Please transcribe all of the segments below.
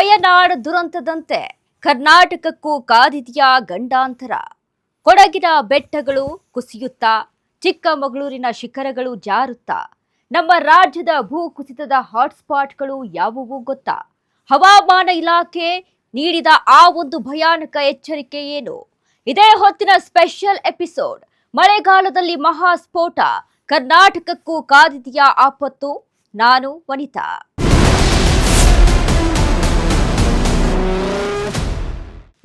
ವಯನಾಡ್ ದುರಂತದಂತೆ ಕರ್ನಾಟಕಕ್ಕೂ ಕಾದಿದೆಯಾ ಗಂಡಾಂತರ. ಕೊಡಗಿನ ಬೆಟ್ಟಗಳು ಕುಸಿಯುತ್ತಾ, ಚಿಕ್ಕಮಗಳೂರಿನ ಶಿಖರಗಳು ಜಾರುತ್ತಾ, ನಮ್ಮ ರಾಜ್ಯದ ಭೂಕುಸಿತದ ಹಾಟ್ಸ್ಪಾಟ್ಗಳು ಯಾವುವು ಗೊತ್ತಾ? ಹವಾಮಾನ ಇಲಾಖೆ ನೀಡಿದ ಆ ಒಂದು ಭಯಾನಕ ಎಚ್ಚರಿಕೆ ಏನು? ಇದೇ ಹೊತ್ತಿನ ಸ್ಪೆಷಲ್ ಎಪಿಸೋಡ್. ಮಳೆಗಾಲದಲ್ಲಿ ಮಹಾಸ್ಫೋಟ, ಕರ್ನಾಟಕಕ್ಕೂ ಕಾದಿದೆಯಾ ಆಪತ್ತು? ನಾನು ವನಿತಾ.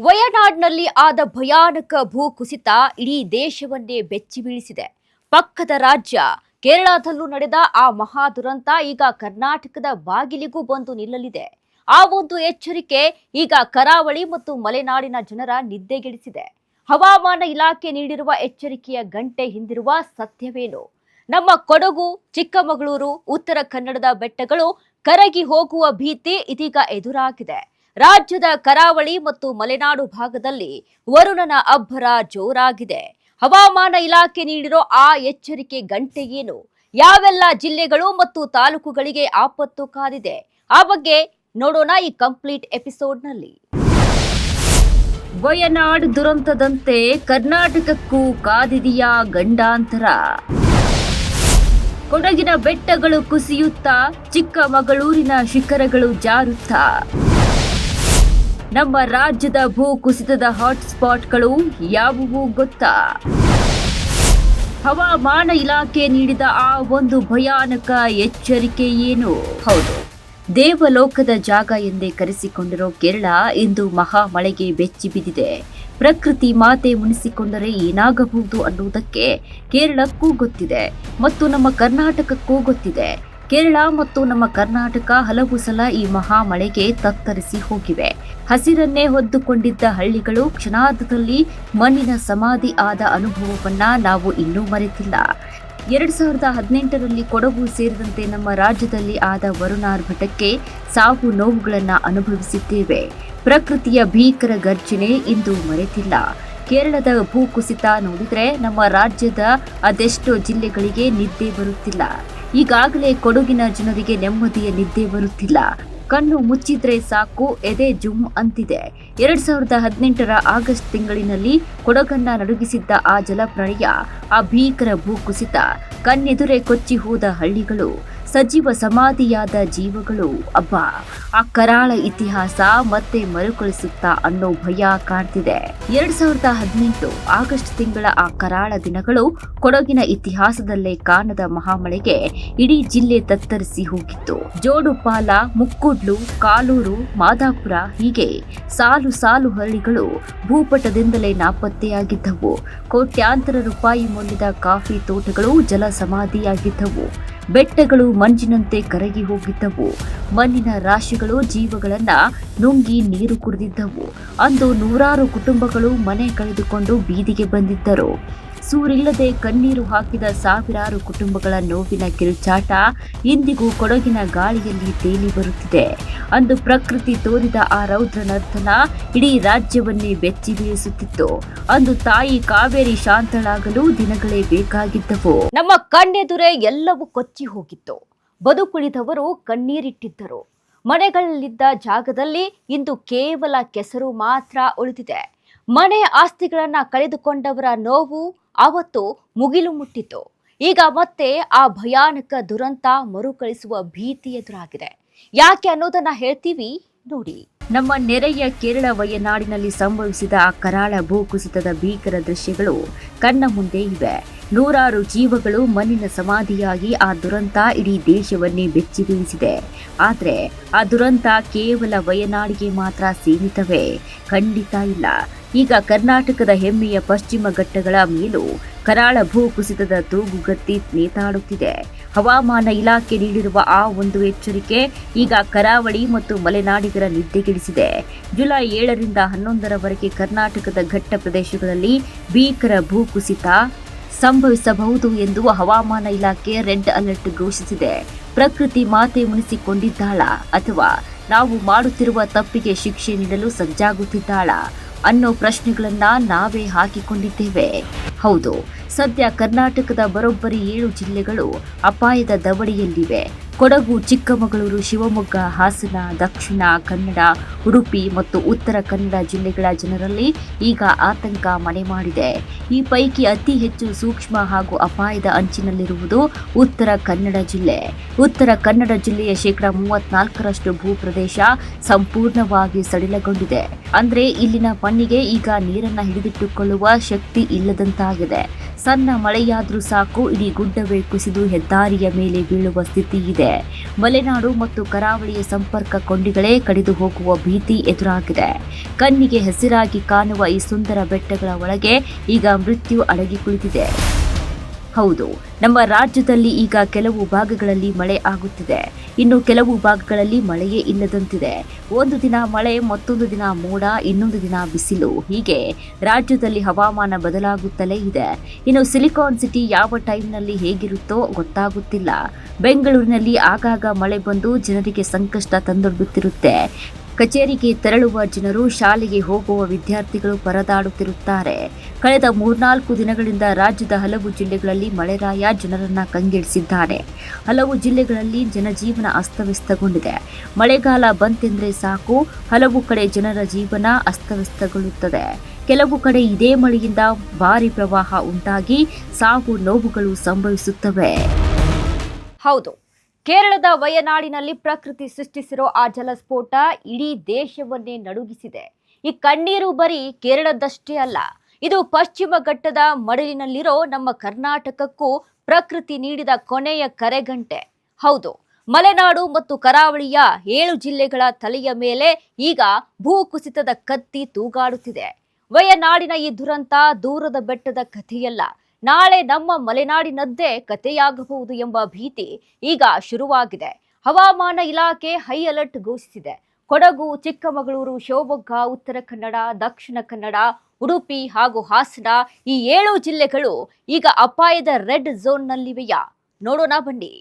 ವಯನಾಡ್ನಲ್ಲಿ ಆದ ಭಯಾನಕ ಭೂಕುಸಿತ ಇಡೀ ದೇಶವನ್ನೇ ಬೆಚ್ಚಿ ಬೀಳಿಸಿದೆ. ಪಕ್ಕದ ರಾಜ್ಯ ಕೇರಳದಲ್ಲೂ ನಡೆದ ಆ ಮಹಾ ದುರಂತ ಈಗ ಕರ್ನಾಟಕದ ಬಾಗಿಲಿಗೂ ಬಂದು ನಿಲ್ಲಲಿದೆ. ಆ ಒಂದು ಎಚ್ಚರಿಕೆ ಈಗ ಕರಾವಳಿ ಮತ್ತು ಮಲೆನಾಡಿನ ಜನರ ನಿದ್ದೆಗೆಡಿಸಿದೆ. ಹವಾಮಾನ ಇಲಾಖೆ ನೀಡಿರುವ ಎಚ್ಚರಿಕೆಯ ಗಂಟೆ ಹಿಂದಿರುವ ಸತ್ಯವೇನು? ನಮ್ಮ ಕೊಡಗು, ಚಿಕ್ಕಮಗಳೂರು, ಉತ್ತರ ಕನ್ನಡದ ಬೆಟ್ಟಗಳು ಕರಗಿ ಹೋಗುವ ಭೀತಿ ಇದೀಗ ಎದುರಾಗಿದೆ. ರಾಜ್ಯದ ಕರಾವಳಿ ಮತ್ತು ಮಲೆನಾಡು ಭಾಗದಲ್ಲಿ ವರುಣನ ಅಬ್ಬರ ಜೋರಾಗಿದೆ. ಹವಾಮಾನ ಇಲಾಖೆ ನೀಡಿರೋ ಆ ಎಚ್ಚರಿಕೆ ಗಂಟೆ ಏನು? ಯಾವೆಲ್ಲ ಜಿಲ್ಲೆಗಳು ಮತ್ತು ತಾಲೂಕುಗಳಿಗೆ ಆಪತ್ತು ಕಾದಿದೆ? ಆ ಬಗ್ಗೆ ನೋಡೋಣ ಈ ಕಂಪ್ಲೀಟ್ ಎಪಿಸೋಡ್ನಲ್ಲಿ. ವಯನಾಡ್ ದುರಂತದಂತೆ ಕರ್ನಾಟಕಕ್ಕೂ ಕಾದಿದೆಯಾ ಗಂಡಾಂತರ. ಕೊಡಗಿನ ಬೆಟ್ಟಗಳು ಕುಸಿಯುತ್ತಾ, ಚಿಕ್ಕಮಗಳೂರಿನ ಶಿಖರಗಳು ಜಾರುತ್ತಾ, ನಮ್ಮ ರಾಜ್ಯದ ಭೂಕುಸಿತದ ಹಾಟ್ಸ್ಪಾಟ್ಗಳು ಯಾವುವು ಗೊತ್ತಾ? ಹವಾಮಾನ ಇಲಾಖೆ ನೀಡಿದ ಆ ಒಂದು ಭಯಾನಕ ಎಚ್ಚರಿಕೆ ಏನು? ಹೌದು, ದೇವಲೋಕದ ಜಾಗ ಎಂದೇ ಕರೆಸಿಕೊಂಡಿರೋ ಕೇರಳ ಇಂದು ಮಹಾ ಮಳೆಗೆ ಬೆಚ್ಚಿ ಬಿದ್ದಿದೆ. ಪ್ರಕೃತಿ ಮಾತೆ ಮುನಿಸಿಕೊಂಡರೆ ಏನಾಗಬಹುದು ಅನ್ನುವುದಕ್ಕೆ ಕೇರಳಕ್ಕೂ ಗೊತ್ತಿದೆ ಮತ್ತು ನಮ್ಮ ಕರ್ನಾಟಕಕ್ಕೂ ಗೊತ್ತಿದೆ. ಕೇರಳ ಮತ್ತು ನಮ್ಮ ಕರ್ನಾಟಕ ಹಲವು ಸಲ ಈ ಮಹಾ ಮಳೆಗೆ ತತ್ತರಿಸಿ ಹೋಗಿವೆ. ಹಸಿರನ್ನೇ ಹೊದ್ದುಕೊಂಡಿದ್ದ ಹಳ್ಳಿಗಳು ಕ್ಷಣಾರ್ಧದಲ್ಲಿ ಮಣ್ಣಿನ ಸಮಾಧಿ ಆದ ಅನುಭವವನ್ನ ನಾವು ಇನ್ನೂ ಮರೆತಿಲ್ಲ. 2018ರಲ್ಲಿ ಕೊಡಗು ಸೇರಿದಂತೆ ನಮ್ಮ ರಾಜ್ಯದಲ್ಲಿ ಆದ ವರುಣಾರ್ಭಟಕ್ಕೆ ಸಾವು ನೋವುಗಳನ್ನು ಅನುಭವಿಸಿದ್ದೇವೆ. ಪ್ರಕೃತಿಯ ಭೀಕರ ಗರ್ಜನೆ ಇಂದು ಮರೆತಿಲ್ಲ. ಕೇರಳದ ಭೂಕುಸಿತ ನೋಡಿದ್ರೆ ನಮ್ಮ ರಾಜ್ಯದ ಅದೆಷ್ಟೋ ಜಿಲ್ಲೆಗಳಿಗೆ ನಿದ್ದೆ ಬರುತ್ತಿಲ್ಲ. ಈಗಾಗಲೇ ಕೊಡಗಿನ ಜನರಿಗೆ ನೆಮ್ಮದಿಯ ನಿದ್ದೆ ಬರುತ್ತಿಲ್ಲ. ಕಣ್ಣು ಮುಚ್ಚಿದ್ರೆ ಸಾಕು, ಎದೆ ಜುಮ್ ಅಂತಿದೆ. 2018ರ ಆಗಸ್ಟ್ ತಿಂಗಳಿನಲ್ಲಿ ಕೊಡಗನ್ನ ನಡುಗಿಸಿದ್ದ ಆ ಜಲಪ್ರಳಯ, ಆ ಭೀಕರ ಭೂಕುಸಿತ, ಕಣ್ಣೆದುರೇ ಕೊಚ್ಚಿ ಹೋದ ಹಳ್ಳಿಗಳು, ಸಜೀವ ಸಮಾಧಿಯಾದ ಜೀವಗಳು, ಅಬ್ಬಾ ಆ ಕರಾಳ ಇತಿಹಾಸ ಮತ್ತೆ ಮರುಕಳಿಸುತ್ತಾ ಅನ್ನೋ ಭಯ ಕಾಡ್ತಿದೆ. 2018 ಆಗಸ್ಟ್ ತಿಂಗಳ ಆ ಕರಾಳ ದಿನಗಳು ಕೊಡಗಿನ ಇತಿಹಾಸದಲ್ಲೇ ಕಾಣದ ಮಹಾಮಳೆಗೆ ಇಡೀ ಜಿಲ್ಲೆ ತತ್ತರಿಸಿ ಹೋಗಿತ್ತು. ಜೋಡುಪಾಲ, ಮುಕ್ಕುಡ್ಲು, ಕಾಲೂರು, ಮಾದಾಪುರ ಹೀಗೆ ಸಾಲು ಸಾಲು ಹಳ್ಳಿಗಳು ಭೂಪಟದಿಂದಲೇ ನಾಪತ್ತೆಯಾಗಿದ್ದವು. ಕೋಟ್ಯಾಂತರ ರೂಪಾಯಿ ಮೌಲ್ಯದ ಕಾಫಿ ತೋಟಗಳು ಜಲ ಸಮಾಧಿಯಾಗಿದ್ದವು. ಬೆಟ್ಟಗಳು ಮಂಜಿನಂತೆ ಕರಗಿ ಹೋಗಿದ್ದವು. ಮಣ್ಣಿನ ರಾಶಿಗಳು ಜೀವಗಳನ್ನ ನುಂಗಿ ನೀರು ಕುಡಿದಿದ್ದವು. ಅಂದು ನೂರಾರು ಕುಟುಂಬಗಳು ಮನೆ ಕಳೆದುಕೊಂಡು ಬೀದಿಗೆ ಬಂದಿದ್ದರು. ಸೂರಿಲ್ಲದೆ ಕಣ್ಣೀರು ಹಾಕಿದ ಸಾವಿರಾರು ಕುಟುಂಬಗಳ ನೋವಿನ ಕಿರುಚಾಟ ಇಂದಿಗೂ ಕೊಡಗಿನ ಗಾಳಿಯಲ್ಲಿ ತೇಲಿ ಬರುತ್ತಿದೆ. ಅಂದು ಪ್ರಕೃತಿ ತೋರಿದ ಆ ರೌದ್ರ ನರ್ತನ ಇಡೀ ರಾಜ್ಯವನ್ನೇ ಬೆಚ್ಚಿ ಬೀಳಿಸುತ್ತಿತ್ತು. ಅಂದು ತಾಯಿ ಕಾವೇರಿ ಶಾಂತಳಾಗಲು ದಿನಗಳೇ ಬೇಕಾಗಿದ್ದವು. ನಮ್ಮ ಕಣ್ಣೆದುರೇ ಎಲ್ಲವೂ ಕೊಚ್ಚಿ ಹೋಗಿತ್ತು. ಬದುಕುಳಿದವರು ಕಣ್ಣೀರಿಟ್ಟಿದ್ದರು. ಮನೆಗಳಲ್ಲಿದ್ದ ಜಾಗದಲ್ಲಿ ಇಂದು ಕೇವಲ ಕೆಸರು ಮಾತ್ರ ಉಳಿದಿದೆ. ಮನೆ ಆಸ್ತಿಗಳನ್ನ ಕಳೆದುಕೊಂಡವರ ನೋವು ಅವತ್ತು ಮುಗಿಲು ಮುಟ್ಟಿತು. ಈಗ ಮತ್ತೆ ಆ ಭಯಾನಕ ದುರಂತ ಮರುಕಳಿಸುವ ಭೀತಿ ಎದುರಾಗಿದೆ. ಯಾಕೆ ಅನ್ನೋದನ್ನ ಹೇಳ್ತೀವಿ ನೋಡಿ. ನಮ್ಮ ನೆರೆಯ ಕೇರಳ ವಯನಾಡಿನಲ್ಲಿ ಸಂಭವಿಸಿದ ಆ ಕರಾಳ ಭೂಕುಸಿತದ ಭೀಕರ ದೃಶ್ಯಗಳು ಕಣ್ಣ ಮುಂದೆ ಇವೆ. ನೂರಾರು ಜೀವಗಳು ಮಣ್ಣಿನ ಸಮಾಧಿಯಾಗಿ ಆ ದುರಂತ ಇಡೀ ದೇಶವನ್ನೇ ಬೆಚ್ಚಿ ಬೀಳಿಸಿದೆ. ಆದರೆ ಆ ದುರಂತ ಕೇವಲ ವಯನಾಡಿಗೆ ಮಾತ್ರ ಸೀಮಿತವೇ? ಖಂಡಿತ ಇಲ್ಲ. ಈಗ ಕರ್ನಾಟಕದ ಹೆಮ್ಮೆಯ ಪಶ್ಚಿಮ ಘಟ್ಟಗಳ ಮೇಲೂ ಕರಾಳ ಭೂಕುಸಿತದ ತೂಗುಗತ್ತಿ ನೇತಾಡುತ್ತಿದೆ. ಹವಾಮಾನ ಇಲಾಖೆ ನೀಡಿರುವ ಆ ಒಂದು ಎಚ್ಚರಿಕೆ ಈಗ ಕರಾವಳಿ ಮತ್ತು ಮಲೆನಾಡಿಗರ ನಿದ್ದೆಗೆಡಿಸಿದೆ. ಜುಲೈ 7ರಿಂದ 11ರವರೆಗೆ ಕರ್ನಾಟಕದ ಘಟ್ಟ ಪ್ರದೇಶಗಳಲ್ಲಿ ಭೀಕರ ಭೂಕುಸಿತ ಸಂಭವಿಸಬಹುದು ಎಂದು ಹವಾಮಾನ ಇಲಾಖೆ ರೆಡ್ ಅಲರ್ಟ್ ಘೋಷಿಸಿದೆ. ಪ್ರಕೃತಿ ಮಾತೆ ಮುನಿಸಿಕೊಂಡಿದ್ದಾಳ ಅಥವಾ ನಾವು ಮಾಡುತ್ತಿರುವ ತಪ್ಪಿಗೆ ಶಿಕ್ಷೆ ನೀಡಲು ಸಜ್ಜಾಗುತ್ತಿದ್ದಾಳ ಅನ್ನೋ ಪ್ರಶ್ನೆಗಳನ್ನ ನಾವೇ ಹಾಕಿಕೊಂಡಿದ್ದೇವೆ. ಹೌದು, ಸದ್ಯ ಕರ್ನಾಟಕದ ಬರೋಬ್ಬರಿ 7 ಜಿಲ್ಲೆಗಳು ಅಪಾಯದ ದವಡಿಯಲ್ಲಿವೆ. ಕೊಡಗು, ಚಿಕ್ಕಮಗಳೂರು, ಶಿವಮೊಗ್ಗ, ಹಾಸನ, ದಕ್ಷಿಣ ಕನ್ನಡ, ಉಡುಪಿ ಮತ್ತು ಉತ್ತರ ಕನ್ನಡ ಜಿಲ್ಲೆಗಳ ಜನರಲ್ಲಿ ಈಗ ಆತಂಕ ಮನೆ ಮಾಡಿದೆ. ಈ ಪೈಕಿ ಅತಿ ಹೆಚ್ಚು ಸೂಕ್ಷ್ಮ ಹಾಗೂ ಅಪಾಯದ ಅಂಚಿನಲ್ಲಿರುವುದು ಉತ್ತರ ಕನ್ನಡ ಜಿಲ್ಲೆ. ಉತ್ತರ ಕನ್ನಡ ಜಿಲ್ಲೆಯ 34% ಭೂಪ್ರದೇಶ ಸಂಪೂರ್ಣವಾಗಿ ಸಡಿಲಗೊಂಡಿದೆ. ಅಂದ್ರೆ ಇಲ್ಲಿನ ಮಣ್ಣಿಗೆ ಈಗ ನೀರನ್ನ ಹಿಡಿದಿಟ್ಟುಕೊಳ್ಳುವ ಶಕ್ತಿ ಇಲ್ಲದಂತಾಗಿದೆ. ಸಣ್ಣ ಮಳೆಯಾದ್ರೂ ಸಾಕು, ಇಡೀ ಗುಡ್ಡವೇ ಕುಸಿದು ಹೆದ್ದಾರಿಯ ಮೇಲೆ ಬೀಳುವ ಸ್ಥಿತಿ ಇದೆ. ಮಲೆನಾಡು ಮತ್ತು ಕರಾವಳಿಯ ಸಂಪರ್ಕ ಕೊಂಡಿಗಳೇ ಕಡಿದು ಹೋಗುವ ಭೀತಿ ಎದುರಾಗಿದೆ. ಕಣ್ಣಿಗೆ ಹಸಿರಾಗಿ ಕಾಣುವ ಈ ಸುಂದರ ಬೆಟ್ಟಗಳ ಒಳಗೆ ಈಗ ಮೃತ್ಯು ಅಡಗಿ ಕುಳಿತಿದೆ. ಹೌದು, ನಮ್ಮ ರಾಜ್ಯದಲ್ಲಿ ಈಗ ಕೆಲವು ಭಾಗಗಳಲ್ಲಿ ಮಳೆ ಆಗುತ್ತಿದೆ, ಇನ್ನು ಕೆಲವು ಭಾಗಗಳಲ್ಲಿ ಮಳೆಯೇ ಇಲ್ಲದಂತಿದೆ. ಒಂದು ದಿನ ಮಳೆ, ಮತ್ತೊಂದು ದಿನ ಮೋಡ, ಇನ್ನೊಂದು ದಿನ ಬಿಸಿಲು, ಹೀಗೆ ರಾಜ್ಯದಲ್ಲಿ ಹವಾಮಾನ ಬದಲಾಗುತ್ತಲೇ ಇದೆ. ಇನ್ನು ಸಿಲಿಕಾನ್ ಸಿಟಿ ಯಾವ ಟೈಮ್ನಲ್ಲಿ ಹೇಗಿರುತ್ತೋ ಗೊತ್ತಾಗುತ್ತಿಲ್ಲ. ಬೆಂಗಳೂರಿನಲ್ಲಿ ಆಗಾಗ ಮಳೆ ಬಂದು ಜನರಿಗೆ ಸಂಕಷ್ಟ ತಂದೊಡ್ಡುತ್ತಿರುತ್ತೆ. ಕಚೇರಿಗೆ ತೆರಳುವ ಜನರು, ಶಾಲೆಗೆ ಹೋಗುವ ವಿದ್ಯಾರ್ಥಿಗಳು ಪರದಾಡುತ್ತಿರುತ್ತಾರೆ. ಕಳೆದ 3-4 ದಿನಗಳಿಂದ ರಾಜ್ಯದ ಹಲವು ಜಿಲ್ಲೆಗಳಲ್ಲಿ ಮಳೆರಾಯ ಜನರನ್ನ ಕಂಗೆಡಿಸಿದ್ದಾನೆ. ಹಲವು ಜಿಲ್ಲೆಗಳಲ್ಲಿ ಜನಜೀವನ ಅಸ್ತವ್ಯಸ್ತಗೊಂಡಿದೆ. ಮಳೆಗಾಲ ಬಂತೆಂದ್ರೆ ಸಾಕು, ಹಲವು ಕಡೆ ಜನರ ಜೀವನ ಅಸ್ತವ್ಯಸ್ತಗೊಳ್ಳುತ್ತದೆ. ಕೆಲವು ಕಡೆ ಇದೇ ಮಳೆಯಿಂದ ಭಾರಿ ಪ್ರವಾಹ ಉಂಟಾಗಿ ಸಾವು ನೋವುಗಳು ಸಂಭವಿಸುತ್ತವೆ. ಹೌದು, ಕೇರಳದ ವಯನಾಡಿನಲ್ಲಿ ಪ್ರಕೃತಿ ಸೃಷ್ಟಿಸಿರೋ ಆ ಜಲಸ್ಫೋಟ ಇಡೀ ದೇಶವನ್ನೇ ನಡುಗಿಸಿದೆ. ಈ ಕಣ್ಣೀರು ಬರೀ ಕೇರಳದಷ್ಟೇ ಅಲ್ಲ, ಇದು ಪಶ್ಚಿಮ ಘಟ್ಟದ ಮಡಲಿನಲ್ಲಿರೋ ನಮ್ಮ ಕರ್ನಾಟಕಕ್ಕೂ ಪ್ರಕೃತಿ ನೀಡಿದ ಕೊನೆಯ ಕರೆಗಂಟೆ. ಹೌದು, ಮಲೆನಾಡು ಮತ್ತು ಕರಾವಳಿಯ 7 ಜಿಲ್ಲೆಗಳ ತಲೆಯ ಮೇಲೆ ಈಗ ಭೂಕುಸಿತದ ಕತ್ತಿ ತೂಗಾಡುತ್ತಿದೆ. ವಯನಾಡಿನ ಈ ದುರಂತ ದೂರದ ಬೆಟ್ಟದ ಕಥೆಯಲ್ಲ, ನಾಳೆ ನಮ್ಮ ಮಲೆನಾಡಿನದ್ದೇ ಕಥೆಯಾಗಬಹುದು ಎಂಬ ಭೀತಿ ಈಗ ಶುರುವಾಗಿದೆ. ಹವಾಮಾನ ಇಲಾಖೆ ಹೈ ಅಲರ್ಟ್ ಘೋಷಿಸಿದೆ. ಕೊಡಗು, ಚಿಕ್ಕಮಗಳೂರು, ಶಿವಮೊಗ್ಗ, ಉತ್ತರ ಕನ್ನಡ, ದಕ್ಷಿಣ ಕನ್ನಡ, ಉಡುಪಿ ಹಾಗೂ ಹಾಸನ ಈ 7 ಜಿಲ್ಲೆಗಳು ಈಗ ಅಪಾಯದ ರೆಡ್ ಝೋನ್ನಲ್ಲಿವೆಯಾ? ನೋಡೋಣ ಬನ್ನಿ.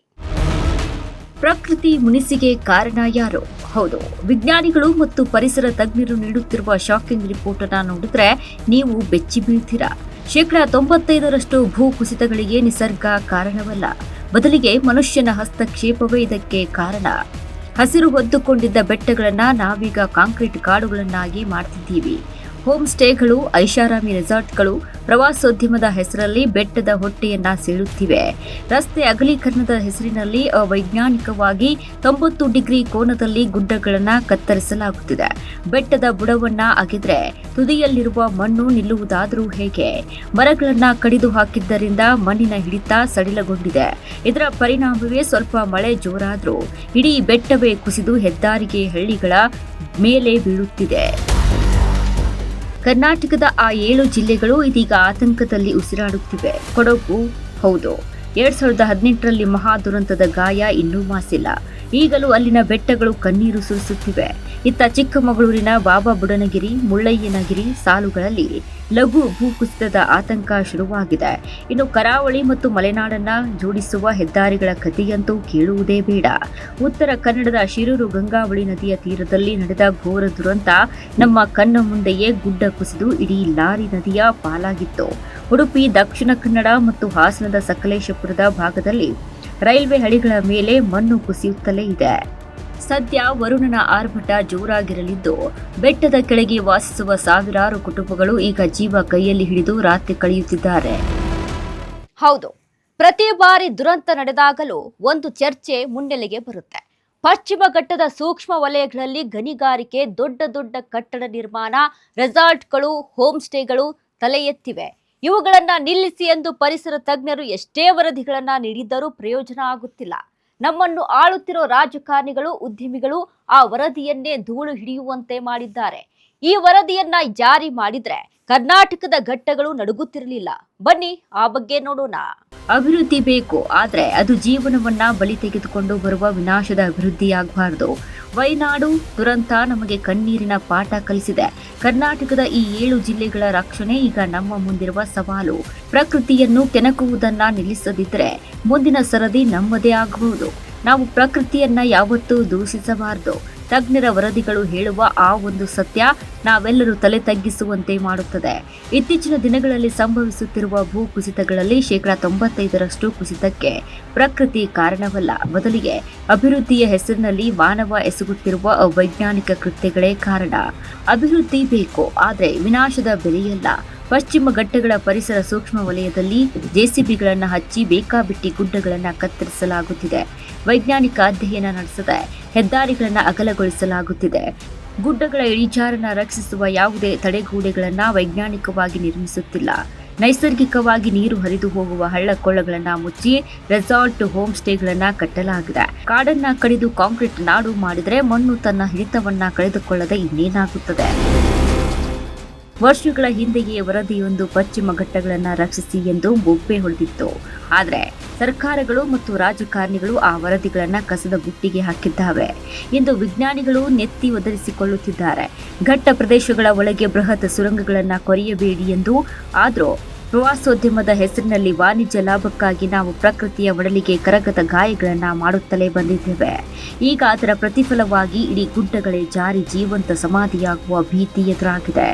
ಪ್ರಕೃತಿ ಮುನಿಸಿಗೆ ಕಾರಣ ಯಾರು? ಹೌದು, ವಿಜ್ಞಾನಿಗಳು ಮತ್ತು ಪರಿಸರ ತಜ್ಞರು ನೀಡುತ್ತಿರುವ ಶಾಕಿಂಗ್ ರಿಪೋರ್ಟ್ ಅನ್ನು ನೋಡಿದ್ರೆ ನೀವು ಬೆಚ್ಚಿ ಬೀಳ್ತೀರಾ. 95% ಭೂ ಕುಸಿತಗಳಿಗೆ ನಿಸರ್ಗ ಕಾರಣವಲ್ಲ, ಬದಲಿಗೆ ಮನುಷ್ಯನ ಹಸ್ತಕ್ಷೇಪವೇ ಇದಕ್ಕೆ ಕಾರಣ. ಹಸಿರು ಹೊದ್ದುಕೊಂಡಿದ್ದ ಬೆಟ್ಟಗಳನ್ನ ನಾವೀಗ ಕಾಂಕ್ರೀಟ್ ಕಾಡುಗಳನ್ನಾಗಿ ಮಾಡ್ತಿದ್ದೀವಿ. ಹೋಮ್ ಸ್ಟೇಗಳು, ಐಷಾರಾಮಿ ರೆಸಾರ್ಟ್ಗಳು ಪ್ರವಾಸೋದ್ಯಮದ ಹೆಸರಲ್ಲಿ ಬೆಟ್ಟದ ಹೊಟ್ಟೆಯನ್ನ ಸೀಳುತ್ತಿವೆ. ರಸ್ತೆ ಅಗಲೀಕರಣದ ಹೆಸರಿನಲ್ಲಿ ಅವೈಜ್ಞಾನಿಕವಾಗಿ 90 ಡಿಗ್ರಿ ಕೋನದಲ್ಲಿ ಗುಡ್ಡಗಳನ್ನ ಕತ್ತರಿಸಲಾಗುತ್ತಿದೆ. ಬೆಟ್ಟದ ಬುಡವನ್ನ ಅಗೆದ್ರೆ ತುದಿಯಲ್ಲಿರುವ ಮಣ್ಣು ನಿಲ್ಲುವುದಾದರೂ ಹೇಗೆ? ಮರಗಳನ್ನ ಕಡಿದು ಹಾಕಿದ್ದರಿಂದ ಮಣ್ಣಿನ ಹಿಡಿತ ಸಡಿಲಗೊಂಡಿದೆ. ಇದರ ಪರಿಣಾಮವೇ ಸ್ವಲ್ಪ ಮಳೆ ಜೋರಾದ್ರೂ ಇಡೀ ಬೆಟ್ಟವೇ ಕುಸಿದು ಹೆದ್ದಾರಿಗೆ, ಹಳ್ಳಿಗಳ ಮೇಲೆ ಬೀಳುತ್ತಿದೆ. ಕರ್ನಾಟಕದ ಆ 7 ಜಿಲ್ಲೆಗಳು ಇದೀಗ ಆತಂಕದಲ್ಲಿ ಉಸಿರಾಡುತ್ತಿವೆ. ಕೊಡಗು, ಹೌದು, 2018ರಲ್ಲಿ ಮಹಾ ದುರಂತದ ಗಾಯ ಇನ್ನೂ ಮಾಸಿಲ್ಲ. ಈಗಲೂ ಅಲ್ಲಿನ ಬೆಟ್ಟಗಳು ಕಣ್ಣೀರು ಸುರಿಸುತ್ತಿವೆ. ಇತ್ತ ಚಿಕ್ಕಮಗಳೂರಿನ ಬಾಬಾ ಬುಡನಗಿರಿ, ಮುಳ್ಳಯ್ಯನಗಿರಿ ಸಾಲುಗಳಲ್ಲಿ ಲಘು ಭೂಕುಸಿತದ ಆತಂಕ ಶುರುವಾಗಿದೆ. ಇನ್ನು ಕರಾವಳಿ ಮತ್ತು ಮಲೆನಾಡನ್ನ ಜೋಡಿಸುವ ಹೆದ್ದಾರಿಗಳ ಕಥೆಯಂತೂ ಕೇಳುವುದೇ ಬೇಡ. ಉತ್ತರ ಕನ್ನಡದ ಶಿರೂರು ಗಂಗಾವಳಿ ನದಿಯ ತೀರದಲ್ಲಿ ನಡೆದ ಘೋರ ದುರಂತ ನಮ್ಮ ಕಣ್ಣ ಮುಂದೆಯೇ ಗುಡ್ಡ ಕುಸಿದು ಇಡೀ ಲಾರಿ ನದಿಯ ಪಾಲಾಗಿತ್ತು. ಉಡುಪಿ, ದಕ್ಷಿಣ ಕನ್ನಡ ಮತ್ತು ಹಾಸನದ ಸಕಲೇಶಪುರದ ಭಾಗದಲ್ಲಿ ರೈಲ್ವೆ ಹಳಿಗಳ ಮೇಲೆ ಮಣ್ಣು ಕುಸಿಯುತ್ತಲೇ ಇದೆ. ಸದ್ಯ ವರುಣನ ಆರ್ಭಟ ಜೋರಾಗಿರಲಿದ್ದು, ಬೆಟ್ಟದ ಕೆಳಗೆ ವಾಸಿಸುವ ಸಾವಿರಾರು ಕುಟುಂಬಗಳು ಈಗ ಜೀವ ಕೈಯಲ್ಲಿ ಹಿಡಿದು ರಾತ್ರಿ ಕಳೆಯುತ್ತಿದ್ದಾರೆ. ಹೌದು, ಪ್ರತಿ ಬಾರಿ ದುರಂತ ನಡೆದಾಗಲೂ ಒಂದು ಚರ್ಚೆ ಮುನ್ನೆಲೆಗೆ ಬರುತ್ತೆ. ಪಶ್ಚಿಮ ಘಟ್ಟದ ಸೂಕ್ಷ್ಮ ವಲಯಗಳಲ್ಲಿ ಗಣಿಗಾರಿಕೆ, ದೊಡ್ಡ ದೊಡ್ಡ ಕಟ್ಟಡ ನಿರ್ಮಾಣ, ರೆಸಾರ್ಟ್ಗಳು, ಹೋಮ್ ಸ್ಟೇಗಳು ತಲೆ ಎತ್ತಿವೆ. ಇವುಗಳನ್ನ ನಿಲ್ಲಿಸಿ ಎಂದು ಪರಿಸರ ತಜ್ಞರು ಎಷ್ಟೇ ವರದಿಗಳನ್ನ ನೀಡಿದ್ದರೂ ಪ್ರಯೋಜನ ಆಗುತ್ತಿಲ್ಲ. ನಮ್ಮನ್ನು ಆಳುತ್ತಿರೋ ರಾಜಕಾರಣಿಗಳು, ಉದ್ಯಮಿಗಳು ಆ ವರದಿಯನ್ನೇ ಧೂಳು ಹಿಡಿಯುವಂತೆ ಮಾಡಿದ್ದಾರೆ. ಈ ವರದಿಯನ್ನ ಜಾರಿ ಮಾಡಿದ್ರೆ ಕರ್ನಾಟಕದ ಘಟ್ಟಗಳು ನಡುಗುತ್ತಿರಲಿಲ್ಲ. ಬನ್ನಿ ಆ ಬಗ್ಗೆ ನೋಡೋಣ. ಅಭಿವೃದ್ಧಿ ಬೇಕು, ಆದ್ರೆ ಅದು ಜೀವನವನ್ನ ಬಲಿ ತೆಗೆದುಕೊಂಡು ಬರುವ ವಿನಾಶದ ಅಭಿವೃದ್ಧಿಯಾಗಬಾರದು. ವಯನಾಡು ದುರಂತ ನಮಗೆ ಕಣ್ಣೀರಿನ ಪಾಠ ಕಲಿಸಿದೆ. ಕರ್ನಾಟಕದ ಈ 7 ಜಿಲ್ಲೆಗಳ ರಕ್ಷಣೆ ಈಗ ನಮ್ಮ ಮುಂದಿರುವ ಸವಾಲು. ಪ್ರಕೃತಿಯನ್ನು ಕೆಣಕುವುದನ್ನ ನಿಲ್ಲಿಸದಿದ್ದರೆ ಮುಂದಿನ ಸರದಿ ನಮ್ಮದೇ ಆಗಬಹುದು. ನಾವು ಪ್ರಕೃತಿಯನ್ನ ಯಾವತ್ತೂ ದೂಷಿಸಬಾರದು. ತಜ್ಞರ ವರದಿಗಳು ಹೇಳುವ ಆ ಒಂದು ಸತ್ಯ ನಾವೆಲ್ಲರೂ ತಲೆ ತಗ್ಗಿಸುವಂತೆ ಮಾಡುತ್ತದೆ. ಇತ್ತೀಚಿನ ದಿನಗಳಲ್ಲಿ ಸಂಭವಿಸುತ್ತಿರುವ ಭೂಕುಸಿತಗಳಲ್ಲಿ 95% ಕುಸಿತಕ್ಕೆ ಪ್ರಕೃತಿ ಕಾರಣವಲ್ಲ, ಬದಲಿಗೆ ಅಭಿವೃದ್ಧಿಯ ಹೆಸರಿನಲ್ಲಿ ಮಾನವ ಎಸಗುತ್ತಿರುವ ಅವೈಜ್ಞಾನಿಕ ಕೃತ್ಯಗಳೇ ಕಾರಣ. ಅಭಿವೃದ್ಧಿ ಬೇಕು, ಆದರೆ ವಿನಾಶದ ಬೆಲೆಯಲ್ಲ. ಪಶ್ಚಿಮ ಘಟ್ಟಗಳ ಪರಿಸರ ಸೂಕ್ಷ್ಮ ವಲಯದಲ್ಲಿ ಜೆಸಿಬಿಗಳನ್ನು ಹಚ್ಚಿ ಬೇಕಾಬಿಟ್ಟಿ ಗುಡ್ಡಗಳನ್ನು ಕತ್ತರಿಸಲಾಗುತ್ತಿದೆ. ವೈಜ್ಞಾನಿಕ ಅಧ್ಯಯನ ನಡೆಸದೆ ಹೆದ್ದಾರಿಗಳನ್ನು ಅಗಲಗೊಳಿಸಲಾಗುತ್ತಿದೆ. ಗುಡ್ಡಗಳ ಇಳಿಜಾರನ್ನು ರಕ್ಷಿಸುವ ಯಾವುದೇ ತಡೆಗೋಡೆಗಳನ್ನು ವೈಜ್ಞಾನಿಕವಾಗಿ ನಿರ್ಮಿಸುತ್ತಿಲ್ಲ. ನೈಸರ್ಗಿಕವಾಗಿ ನೀರು ಹರಿದು ಹೋಗುವ ಹಳ್ಳಕೊಳ್ಳಗಳನ್ನು ಮುಚ್ಚಿ ರೆಸಾರ್ಟ್, ಹೋಮ್ ಸ್ಟೇಗಳನ್ನು ಕಟ್ಟಲಾಗಿದೆ. ಕಾಡನ್ನ ಕಡಿದು ಕಾಂಕ್ರೀಟ್ ನಾಡು ಮಾಡಿದರೆ ಮಣ್ಣು ತನ್ನ ಹಿಡಿತವನ್ನ ಕಳೆದುಕೊಳ್ಳದೆ ಇನ್ನೇನಾಗುತ್ತದೆ? ವರ್ಷಗಳ ಹಿಂದೆಯೇ ವರದಿಯೊಂದು ಪಶ್ಚಿಮ ಘಟ್ಟಗಳನ್ನು ರಕ್ಷಿಸಿ ಎಂದು ಬೊಬ್ಬೆ ಹೊಡೆದಿತ್ತು. ಆದರೆ ಸರ್ಕಾರಗಳು ಮತ್ತು ರಾಜಕಾರಣಿಗಳು ಆ ವರದಿಗಳನ್ನು ಕಸದ ಬುಟ್ಟಿಗೆ ಹಾಕಿದ್ದಾವೆ. ಇಂದು ವಿಜ್ಞಾನಿಗಳು ನೆತ್ತಿ ಒದರಿಸಿಕೊಳ್ಳುತ್ತಿದ್ದಾರೆ. ಘಟ್ಟ ಪ್ರದೇಶಗಳ ಒಳಗೆ ಬೃಹತ್ ಸುರಂಗಗಳನ್ನು ಕೊರೆಯಬೇಡಿ ಎಂದು. ಆದರೂ ಪ್ರವಾಸೋದ್ಯಮದ ಹೆಸರಿನಲ್ಲಿ ವಾಣಿಜ್ಯ ಲಾಭಕ್ಕಾಗಿ ನಾವು ಪ್ರಕೃತಿಯ ಒಡಲಿಗೆ ಕರಗದ ಗಾಯಗಳನ್ನು ಮಾಡುತ್ತಲೇ ಬಂದಿದ್ದೇವೆ. ಈಗ ಅದರ ಪ್ರತಿಫಲವಾಗಿ ಇಡೀ ಗುಡ್ಡಗಳೇ ಜಾರಿ ಜೀವಂತ ಸಮಾಧಿಯಾಗುವ ಭೀತಿ ಎದುರಾಗಿದೆ.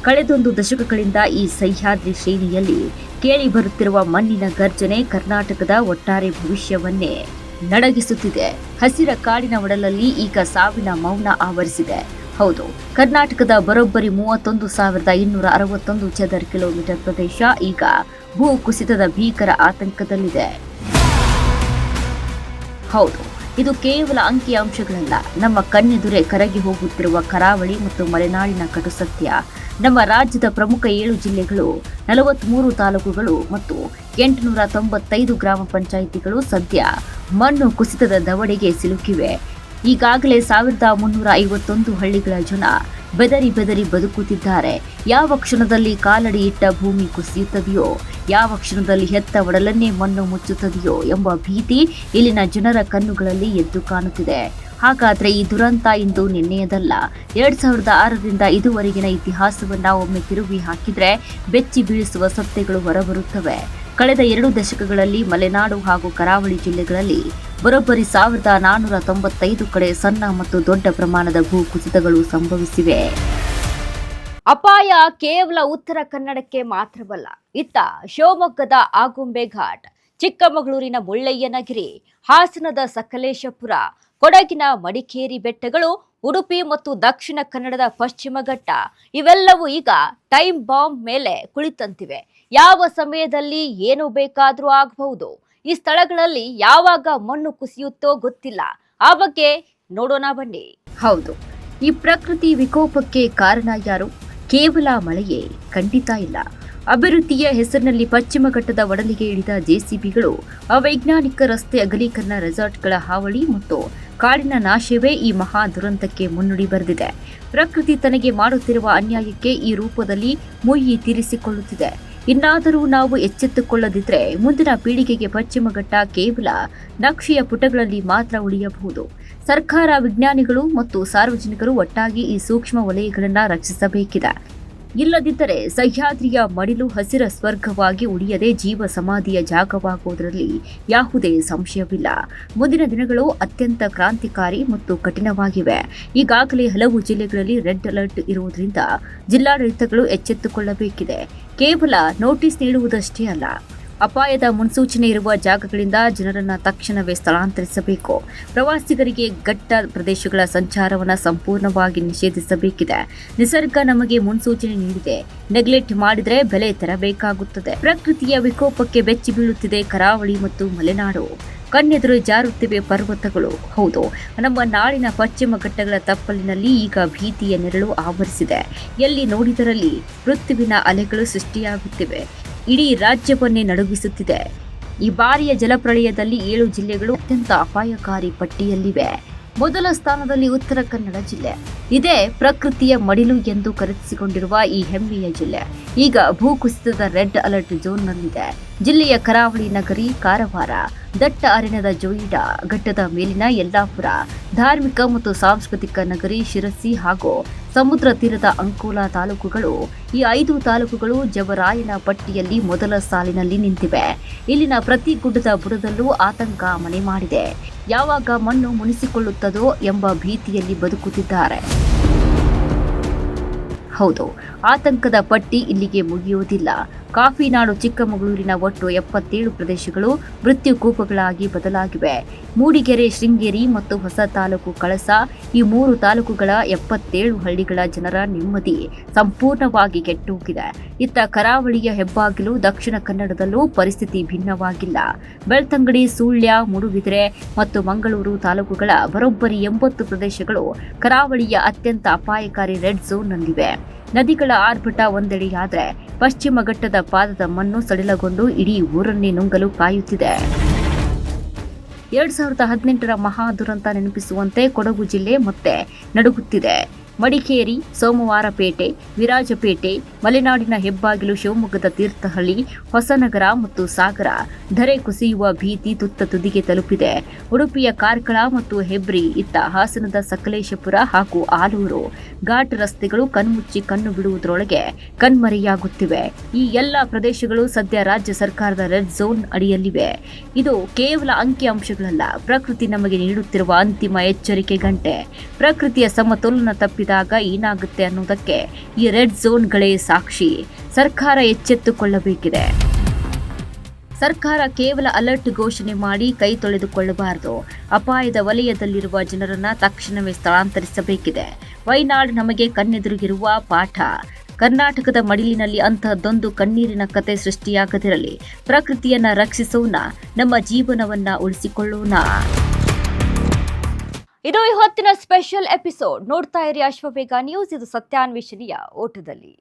ಕಳೆದೊಂದು ದಶಕಗಳಿಂದ ಈ ಸಹ್ಯಾದ್ರಿ ಶ್ರೇಣಿಯಲ್ಲಿ ಕೇಳಿ ಬರುತ್ತಿರುವ ಮಣ್ಣಿನ ಗರ್ಜನೆ ಕರ್ನಾಟಕದ ಒಟ್ಟಾರೆ ಭವಿಷ್ಯವನ್ನೇ ನಡಗಿಸುತ್ತಿದೆ. ಹಸಿರ ಕಾಡಿನ ಒಡಲಲ್ಲಿ ಈಗ ಸಾವಿನ ಮೌನ ಆವರಿಸಿದೆ. ಹೌದು, ಕರ್ನಾಟಕದ ಬರೋಬ್ಬರಿ 31,261 ಚದರ ಕಿಲೋಮೀಟರ್ ಪ್ರದೇಶ ಈಗ ಭೂ ಕುಸಿತದ ಭೀಕರ ಆತಂಕದಲ್ಲಿದೆ. ಹೌದು, ಇದು ಕೇವಲ ಅಂಕಿಅಂಶಗಳಲ್ಲ, ನಮ್ಮ ಕಣ್ಣೆದುರೇ ಕರಗಿ ಹೋಗುತ್ತಿರುವ ಕರಾವಳಿ ಮತ್ತು ಮಲೆನಾಡಿನ ಕಟು ಸತ್ಯ. ನಮ್ಮ ರಾಜ್ಯದ ಪ್ರಮುಖ 7 ಜಿಲ್ಲೆಗಳು, 43 ತಾಲೂಕುಗಳು ಮತ್ತು 895 ಗ್ರಾಮ ಪಂಚಾಯಿತಿಗಳು ಸದ್ಯ ಮಣ್ಣು ಕುಸಿತದ ದವಡೆಗೆ ಸಿಲುಕಿವೆ. ಈಗಾಗಲೇ 1351 ಹಳ್ಳಿಗಳ ಜನ ಬೆದರಿ ಬೆದರಿ ಬದುಕುತ್ತಿದ್ದಾರೆ. ಯಾವ ಕ್ಷಣದಲ್ಲಿ ಕಾಲಡಿ ಇಟ್ಟ ಭೂಮಿ ಕುಸಿಯುತ್ತದೆಯೋ, ಯಾವ ಕ್ಷಣದಲ್ಲಿ ಹೆತ್ತ ಒಡಲನ್ನೇ ಮಣ್ಣು ಮುಚ್ಚುತ್ತದೆಯೋ ಎಂಬ ಭೀತಿ ಇಲ್ಲಿನ ಜನರ ಕಣ್ಣುಗಳಲ್ಲಿ ಎದ್ದು ಕಾಣುತ್ತಿದೆ. ಹಾಗಾದ್ರೆ ಈ ದುರಂತ ಇಂದು ನಿನ್ನೆಯದಲ್ಲ. 2006ರಿಂದ ಇದುವರೆಗಿನ ಇತಿಹಾಸವನ್ನ ಒಮ್ಮೆ ತಿರುಗಿ ಹಾಕಿದ್ರೆ ಬೆಚ್ಚಿ ಬೀಳಿಸುವ ಸತ್ಯಗಳು ಹೊರಬರುತ್ತವೆ. ಕಳೆದ 2 ದಶಕಗಳಲ್ಲಿ ಮಲೆನಾಡು ಹಾಗೂ ಕರಾವಳಿ ಜಿಲ್ಲೆಗಳಲ್ಲಿ ಬರೋಬ್ಬರಿ 1495 ಕಡೆ ಸಣ್ಣ ಮತ್ತು ದೊಡ್ಡ ಪ್ರಮಾಣದ ಭೂ ಕುಸಿತಗಳು ಸಂಭವಿಸಿವೆ. ಅಪಾಯ ಕೇವಲ ಉತ್ತರ ಕನ್ನಡಕ್ಕೆ ಮಾತ್ರವಲ್ಲ. ಇತ್ತ ಶಿವಮೊಗ್ಗದ ಆಗುಂಬೆ ಘಾಟ್, ಚಿಕ್ಕಮಗಳೂರಿನ ಮುಳ್ಳಯ್ಯನಗಿರಿ, ಹಾಸನದ ಸಕಲೇಶಪುರ, ಕೊಡಗಿನ ಮಡಿಕೇರಿ ಬೆಟ್ಟಗಳು, ಉಡುಪಿ ಮತ್ತು ದಕ್ಷಿಣ ಕನ್ನಡದ ಪಶ್ಚಿಮ ಘಟ್ಟ ಇವೆಲ್ಲವೂ ಈಗ ಟೈಮ್ ಬಾಂಬ್ ಮೇಲೆ ಕುಳಿತಂತಿವೆ. ಯಾವ ಸಮಯದಲ್ಲಿ ಏನು ಬೇಕಾದರೂ ಆಗಬಹುದು. ಈ ಸ್ಥಳಗಳಲ್ಲಿ ಯಾವಾಗ ಮಣ್ಣು ಕುಸಿಯುತ್ತೋ ಗೊತ್ತಿಲ್ಲ. ಆ ಬಗ್ಗೆ ನೋಡೋಣ ಬನ್ನಿ. ಹೌದು, ಈ ಪ್ರಕೃತಿ ವಿಕೋಪಕ್ಕೆ ಕಾರಣ ಯಾರು? ಕೇವಲ ಮಳೆಯೇ? ಖಂಡಿತ ಇಲ್ಲ. ಅಭಿವೃದ್ಧಿಯ ಹೆಸರಿನಲ್ಲಿ ಪಶ್ಚಿಮ ಘಟ್ಟದ ಒಡಲಿಗೆ ಇಳಿದ ಜೆಸಿಬಿಗಳು, ಅವೈಜ್ಞಾನಿಕ ರಸ್ತೆ ಅಗಲೀಕರಣ, ರೆಸಾರ್ಟ್ಗಳ ಹಾವಳಿ ಮತ್ತು ಕಾಡಿನ ನಾಶವೇ ಈ ಮಹಾ ದುರಂತಕ್ಕೆ ಮುನ್ನುಡಿ ಬರೆದಿದೆ. ಪ್ರಕೃತಿ ತನಗೆ ಮಾಡುತ್ತಿರುವ ಅನ್ಯಾಯಕ್ಕೆ ಈ ರೂಪದಲ್ಲಿ ಮುಯ್ಯಿ ತೀರಿಸಿಕೊಳ್ಳುತ್ತಿದೆ. ಇನ್ನಾದರೂ ನಾವು ಎಚ್ಚೆತ್ತುಕೊಳ್ಳದಿದ್ದರೆ ಮುಂದಿನ ಪೀಳಿಗೆಗೆ ಪಶ್ಚಿಮ ಘಟ್ಟ ಕೇವಲ ನಕ್ಷೆಯ ಪುಟಗಳಲ್ಲಿ ಮಾತ್ರ ಉಳಿಯಬಹುದು. ಸರ್ಕಾರ, ವಿಜ್ಞಾನಿಗಳು ಮತ್ತು ಸಾರ್ವಜನಿಕರು ಒಟ್ಟಾಗಿ ಈ ಸೂಕ್ಷ್ಮ ವಲಯಗಳನ್ನು ರಕ್ಷಿಸಬೇಕಿದೆ. ಇಲ್ಲದಿದ್ದರೆ ಸಹ್ಯಾದ್ರಿಯ ಮಡಿಲು ಹಸಿರ ಸ್ವರ್ಗವಾಗಿ ಉಳಿಯದೆ ಜೀವ ಸಮಾಧಿಯ ಜಾಗವಾಗುವುದರಲ್ಲಿ ಯಾವುದೇ ಸಂಶಯವಿಲ್ಲ. ಮುಂದಿನ ದಿನಗಳು ಅತ್ಯಂತ ಕ್ರಾಂತಿಕಾರಿ ಮತ್ತು ಕಠಿಣವಾಗಿವೆ. ಈಗಾಗಲೇ ಹಲವು ಜಿಲ್ಲೆಗಳಲ್ಲಿ ರೆಡ್ ಅಲರ್ಟ್ ಇರುವುದರಿಂದ ಜಿಲ್ಲಾಡಳಿತಗಳು ಎಚ್ಚೆತ್ತುಕೊಳ್ಳಬೇಕಿದೆ. ಕೇವಲ ನೋಟಿಸ್ ನೀಡುವುದಷ್ಟೇ ಅಲ್ಲ, ಅಪಾಯದ ಮುನ್ಸೂಚನೆ ಇರುವ ಜಾಗಗಳಿಂದ ಜನರನ್ನು ತಕ್ಷಣವೇ ಸ್ಥಳಾಂತರಿಸಬೇಕು. ಪ್ರವಾಸಿಗರಿಗೆ ಘಟ್ಟ ಪ್ರದೇಶಗಳ ಸಂಚಾರವನ್ನು ಸಂಪೂರ್ಣವಾಗಿ ನಿಷೇಧಿಸಬೇಕಿದೆ. ನಿಸರ್ಗ ನಮಗೆ ಮುನ್ಸೂಚನೆ ನೀಡಿದೆ, ನೆಗ್ಲೆಕ್ಟ್ ಮಾಡಿದರೆ ಬೆಲೆ ತೆರಬೇಕಾಗುತ್ತದೆ. ಪ್ರಕೃತಿಯ ವಿಕೋಪಕ್ಕೆ ಬೆಚ್ಚಿ ಬೀಳುತ್ತಿದೆ ಕರಾವಳಿ ಮತ್ತು ಮಲೆನಾಡು. ಕಣ್ಣೆದುರು ಜಾರುತ್ತಿವೆ ಪರ್ವತಗಳು. ಹೌದು, ನಮ್ಮ ನಾಡಿನ ಪಶ್ಚಿಮ ಘಟ್ಟಗಳ ತಪ್ಪಲಿನಲ್ಲಿ ಈಗ ಭೀತಿಯ ನೆರಳು ಆವರಿಸಿದೆ. ಎಲ್ಲಿ ನೋಡಿದರಲ್ಲಿ ಋತುವಿನ ಅಲೆಗಳು ಸೃಷ್ಟಿಯಾಗುತ್ತಿವೆ. ಇಡೀ ರಾಜ್ಯವನ್ನೇ ನಡುಗಿಸುತ್ತಿದೆ. ಈ ಬಾರಿಯ ಜಲಪ್ರಳಯದಲ್ಲಿ 7 ಜಿಲ್ಲೆಗಳು ಅತ್ಯಂತ ಅಪಾಯಕಾರಿ ಪಟ್ಟಿಯಲ್ಲಿವೆ. ಮೊದಲ ಸ್ಥಾನದಲ್ಲಿ ಉತ್ತರ ಕನ್ನಡ ಜಿಲ್ಲೆ. ಇದೇ ಪ್ರಕೃತಿಯ ಮಡಿಲು ಎಂದು ಕರೆಸಿಕೊಂಡಿರುವ ಈ ಹೆಮ್ಮೆಯ ಜಿಲ್ಲೆ ಈಗ ಭೂಕುಸಿತದ ರೆಡ್ ಅಲರ್ಟ್ ಝೋನ್ನಲ್ಲಿದೆ. ಜಿಲ್ಲೆಯ ಕರಾವಳಿ ನಗರಿ ಕಾರವಾರ, ದಟ್ಟ ಅರಣ್ಯದ ಜೋಯಿಡಾ, ಘಟ್ಟದ ಮೇಲಿನ ಯಲ್ಲಾಪುರ, ಧಾರ್ಮಿಕ ಮತ್ತು ಸಾಂಸ್ಕೃತಿಕ ನಗರಿ ಶಿರಸಿ ಹಾಗೂ ಸಮುದ್ರ ತೀರದ ಅಂಕೋಲಾ ತಾಲೂಕುಗಳು. ಈ 5 ತಾಲೂಕುಗಳು ಜವರಾಯನ ಪಟ್ಟಿಯಲ್ಲಿ ಮೊದಲ ಸಾಲಿನಲ್ಲಿ ನಿಂತಿವೆ. ಇಲ್ಲಿನ ಪ್ರತಿ ಗುಡ್ಡದ ಬುಡದಲ್ಲೂ ಆತಂಕ ಮನೆ ಮಾಡಿದೆ. ಯಾವಾಗ ಮಣ್ಣು ಮುನಿಸಿಕೊಳ್ಳುತ್ತದೋ ಎಂಬ ಭೀತಿಯಲ್ಲಿ ಬದುಕುತ್ತಿದ್ದಾರೆ. ಹೌದು, ಆತಂಕದ ಪಟ್ಟಿ ಇಲ್ಲಿಗೆ ಮುಗಿಯುವುದಿಲ್ಲ. ಕಾಫಿ ನಾಡು ಚಿಕ್ಕಮಗಳೂರಿನ ಒಟ್ಟು 77 ಪ್ರದೇಶಗಳು ಮೃತ್ಯುಕೂಪಗಳಾಗಿ ಬದಲಾಗಿವೆ. ಮೂಡಿಗೆರೆ, ಶೃಂಗೇರಿ ಮತ್ತು ಹೊಸ ತಾಲೂಕು ಕಳಸ, ಈ 3 ತಾಲೂಕುಗಳ 77 ಹಳ್ಳಿಗಳ ಜನರ ನೆಮ್ಮದಿ ಸಂಪೂರ್ಣವಾಗಿ ಕೆಟ್ಟೋಗಿದೆ. ಇತ್ತ ಕರಾವಳಿಯ ಹೆಬ್ಬಾಗಿಲು ದಕ್ಷಿಣ ಕನ್ನಡದಲ್ಲೂ ಪರಿಸ್ಥಿತಿ ಭಿನ್ನವಾಗಿಲ್ಲ. ಬೆಳ್ತಂಗಡಿ, ಸುಳ್ಯ, ಮೂಡುಬಿದಿರೆ ಮತ್ತು ಮಂಗಳೂರು ತಾಲೂಕುಗಳ ಬರೋಬ್ಬರಿ 80 ಪ್ರದೇಶಗಳು ಕರಾವಳಿಯ ಅತ್ಯಂತ ಅಪಾಯಕಾರಿ ರೆಡ್ ಝೋನ್ನಲ್ಲಿವೆ. ನದಿಗಳ ಆರ್ಭಟ ಒಂದೆಡೆಯಾದರೆ ಪಶ್ಚಿಮ ಘಟ್ಟದ ಪಾದದ ಮಣ್ಣು ಸಡಿಲಗೊಂಡು ಇಡೀ ಊರನ್ನೇ ನುಂಗಲು ಕಾಯುತ್ತಿದೆ. 2018ರ ಮಹಾ ದುರಂತ ನೆನಪಿಸುವಂತೆ ಕೊಡಗು ಜಿಲ್ಲೆ ಮತ್ತೆ ನಡುಗುತ್ತಿದೆ. ಮಡಿಕೇರಿ, ಸೋಮವಾರಪೇಟೆ, ವಿರಾಜಪೇಟೆ, ಮಲೆನಾಡಿನ ಹೆಬ್ಬಾಗಿಲು ಶಿವಮೊಗ್ಗದ ತೀರ್ಥಹಳ್ಳಿ, ಹೊಸನಗರ ಮತ್ತು ಸಾಗರ ಧರೆ ಕುಸಿಯುವ ಭೀತಿ ತುತ್ತ ತುದಿಗೆ ತಲುಪಿದೆ. ಉಡುಪಿಯ ಕಾರ್ಕಳ ಮತ್ತು ಹೆಬ್ರಿ, ಇತ್ತ ಹಾಸನದ ಸಕಲೇಶಪುರ ಹಾಗೂ ಆಲೂರು ಘಾಟ್ ರಸ್ತೆಗಳು ಕಣ್ಮುಚ್ಚಿ ಕಣ್ಣು ಬಿಡುವುದರೊಳಗೆ ಕಣ್ಮರೆಯಾಗುತ್ತಿವೆ. ಈ ಎಲ್ಲ ಪ್ರದೇಶಗಳು ಸದ್ಯ ರಾಜ್ಯ ಸರ್ಕಾರದ ರೆಡ್ ಝೋನ್ ಅಡಿಯಲ್ಲಿವೆ. ಇದು ಕೇವಲ ಅಂಕಿಅಂಶಗಳಲ್ಲ, ಪ್ರಕೃತಿ ನಮಗೆ ನೀಡುತ್ತಿರುವ ಅಂತಿಮ ಎಚ್ಚರಿಕೆ ಗಂಟೆ. ಪ್ರಕೃತಿಯ ಸಮತೋಲನ ತಪ್ಪಿದಾಗ ಏನಾಗುತ್ತೆ ಅನ್ನೋದಕ್ಕೆ ಈ ರೆಡ್ ಝೋನ್ಗಳೇ ಸಾಕ್ಷಿ. ಸರ್ಕಾರ ಎಚ್ಚೆತ್ತುಕೊಳ್ಳಬೇಕಿದೆ. ಸರ್ಕಾರ ಕೇವಲ ಅಲರ್ಟ್ ಘೋಷಣೆ ಮಾಡಿ ಕೈ ತೊಳೆದುಕೊಳ್ಳಬಾರದು. ಅಪಾಯದ ವಲಯದಲ್ಲಿರುವ ಜನರನ್ನ ತಕ್ಷಣವೇ ಸ್ಥಳಾಂತರಿಸಬೇಕಿದೆ. ವೈನಾಡ್ ನಮಗೆ ಕಣ್ಣೆದುರಿಗಿರುವ ಪಾಠ. ಕರ್ನಾಟಕದ ಮಡಿಲಿನಲ್ಲಿ ಅಂತಹದ್ದೊಂದು ಕಣ್ಣೀರಿನ ಕತೆ ಸೃಷ್ಟಿಯಾಗದಿರಲಿ. ಪ್ರಕೃತಿಯನ್ನ ರಕ್ಷಿಸೋಣ, ನಮ್ಮ ಜೀವನವನ್ನ ಉಳಿಸಿಕೊಳ್ಳೋಣ. ಇದು ಈ ಹೊತ್ತಿನ ಸ್ಪೆಷಲ್ ಎಪಿಸೋಡ್. ನೋಡ್ತಾ ಇರಿ ಅಶ್ವವೇಗ ನ್ಯೂಸ್. ಇದು ಸತ್ಯಾನ್ವೇಷಣೆಯ ಓಟದಲ್ಲಿ.